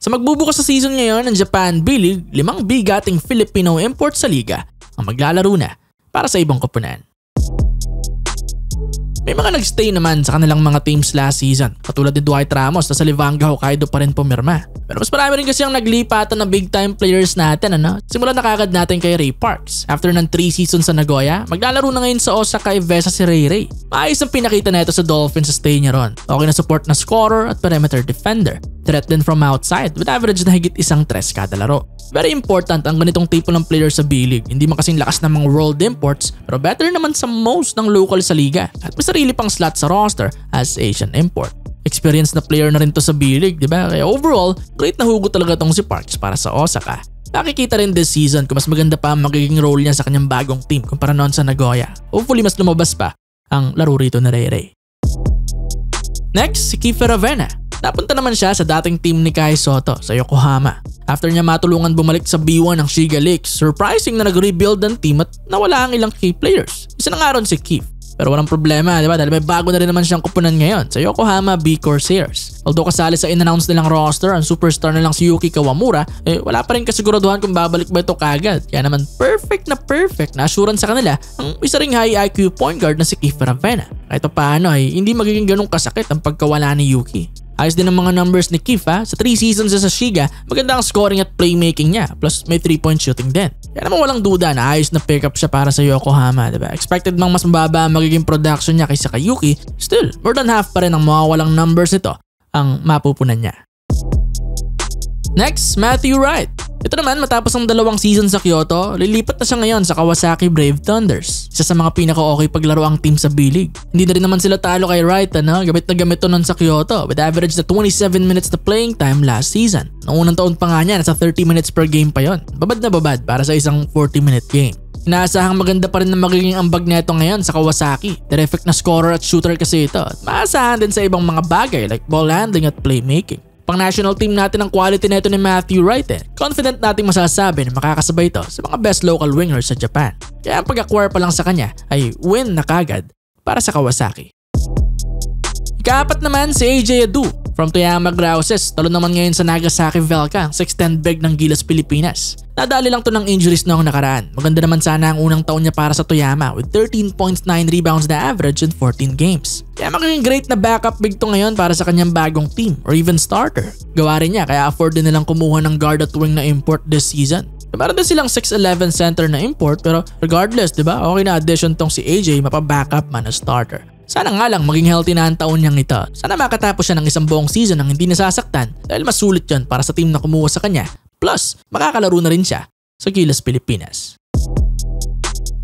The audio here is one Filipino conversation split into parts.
Sa magbubukas sa season ngayon ng Japan B-League, 5 bigating Filipino import sa liga ang maglalaro na para sa ibang koponan. May mga nagstay naman sa kanilang mga teams last season, katulad ni Dwight Ramos na sa Livanga Hokkaido pa rin pumirma. Pero mas marami rin kasi ang naglipatan ng big time players natin Simulan na kagad natin kay Ray Parks. After ng 3 seasons sa Nagoya, maglalaro na ngayon sa Osaka Ivesa si Ray Ray. Maayos ang pinakita na ito sa Dolphins sa stay niya ron. Okay na support na scorer at perimeter defender. Threat din from outside with average na higit 1 tres kada laro. Very important ang ganitong tipo ng player sa B-League. Hindi man kasing lakas ng mga world imports pero better naman sa most ng local sa liga. At may sarili pang slot sa roster as Asian import. Experienced na player na rin to sa B-League, di ba? Kaya overall, great na hugot talaga tong si Parks para sa Osaka. Nakikita rin this season kung mas maganda pa ang magiging role niya sa kanyang bagong team kumpara noon sa Nagoya. Hopefully mas lumabas pa ang laro rito na Ray Ray. Next, si Kiefer Ravena. Napunta naman siya sa dating team ni Kai Soto sa Yokohama. After niya matulungan bumalik sa B1 ng Shiga Lakes, surprising na nag-rebuild ang team at nawala ang ilang key players. Isa na nga ron si Keith. Pero walang problema, di ba? Dahil may bago na rin naman siyang kupunan ngayon sa Yokohama B Corsairs. Although kasali sa in-announce nilang roster ang superstar na lang si Yuki Kawamura, wala pa rin kasiguraduhan kung babalik ba ito kagad. Kaya naman perfect na assurance sa kanila ang isa ring high IQ point guard na si Kiefer Ravena. Kahit paano hindi magiging ganong kasakit ang pagkawala ni Yuki. Ayos din ang mga numbers ni Keith Sa 3 seasons sa Shiga, maganda ang scoring at playmaking niya plus may 3-point shooting din. Kaya naman walang duda na ayos na pick up siya para sa Yokohama, diba? Expected mang mas mababa ang magiging production niya kaysa kay Yuki, still more than half pa rin ang mawawalang numbers nito ang mapupunan niya. Next, Matthew Wright. Ito naman matapos ang 2 season sa Kyoto, lilipat na siya ngayon sa Kawasaki Brave Thunders. Isa sa mga pinaka-okay paglaro ang team sa B-League. Hindi na rin naman sila talo kay Wright, Gamit na gamit to nun sa Kyoto with average na 27 minutes na playing time last season. Noong unang taon pa nga niya, nasa 30 minutes per game pa yon. Babad na babad para sa isang 40-minute game. Inaasahang maganda pa rin na magiging ambag nito ngayon sa Kawasaki. Terrific na scorer at shooter kasi ito. At maasahan din sa ibang mga bagay like ball handling at playmaking. Pang national team natin ang quality nito ni Matthew Wright. Confident nating masasabi na makakasabay ito sa mga best local wingers sa Japan. Kaya ang pag-acquire pa lang sa kanya ay win na kagad para sa Kawasaki. Ika-4 naman si AJ Adu from Toyama Grouses. Talo naman ngayon sa Nagasaki Velka, 6'10" big ng Gilas, Pilipinas. Nadali lang to ng injuries noong nakaraan. Maganda naman sana ang unang taon niya para sa Toyama with 13 points, 9 rebounds na average in 14 games. Kaya magiging great na backup big to ngayon para sa kanyang bagong team or even starter. Gawa rin niya kaya afford din nilang kumuha ng guard at wing na import this season. Meron din silang 6'11" center na import pero regardless, diba? Okay na addition tong si AJ mapa-backup man na starter. Sana nga lang maging healthy na ang taon niyang ito. Sana makatapos siya ng isang buong season nang hindi nasasaktan dahil mas sulit yan para sa team na kumuha sa kanya. Plus, makakalaro na rin siya sa Gilas, Pilipinas.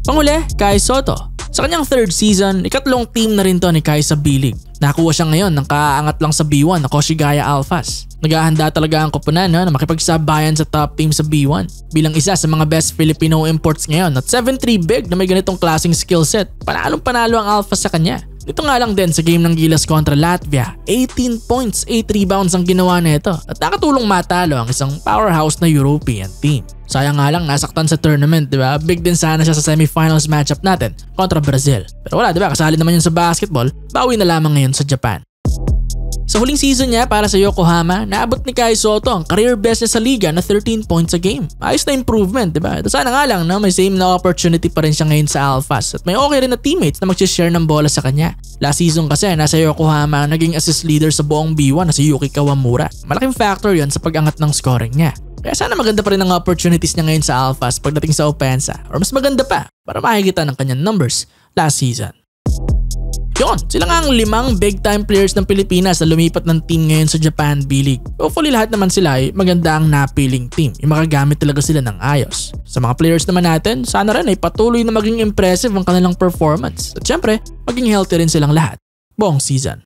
Panghuli, Kai Soto. Sa kanyang 3rd season, ikatlong team na rin to ni Kai sa B-League. Nakakuha siya ngayon ng kaaangat lang sa B1 na Koshigaya Alphas. Naghahanda talaga ang koponan na makipagsabayan sa top team sa B1. Bilang isa sa mga best Filipino imports ngayon at 7'3" big na may ganitong klaseng skill set, panalong-panalo ang Alphas sa kanya. Dito nga lang din sa game ng Gilas kontra Latvia, 18 points, 8 rebounds ang ginawa nito at nakatulong matalo ang isang powerhouse na European team. Sayang nga lang nasaktan sa tournament, di ba? Big din sana siya sa semifinals matchup natin kontra Brazil. Pero wala, di ba? Kasali naman yun sa basketball, bawi na lamang ngayon sa Japan. Sa huling season niya para sa Yokohama, naabot ni Kai Soto ang career best niya sa liga na 13 points a game. Ayos na improvement, diba? Sana nga lang may same na opportunity pa rin siya ngayon sa Alphas at may okay rin na teammates na mag-share ng bola sa kanya. Last season kasi nasa Yokohama ang naging assist leader sa buong B1 na si Yuki Kawamura. Malaking factor yon sa pag-angat ng scoring niya. Kaya sana maganda pa rin ang opportunities niya ngayon sa Alphas pagdating sa opensa or mas maganda pa para makikita ng kanyang numbers last season. Yon, sila nga ang 5 big time players ng Pilipinas na lumipat ng team ngayon sa Japan B-League. Hopefully lahat naman sila ay maganda ang napiling team. Yung makagamit talaga sila ng ayos. Sa mga players naman natin, sana rin ay patuloy na maging impressive ang kanilang performance. At syempre, maging healthy rin silang lahat buong season.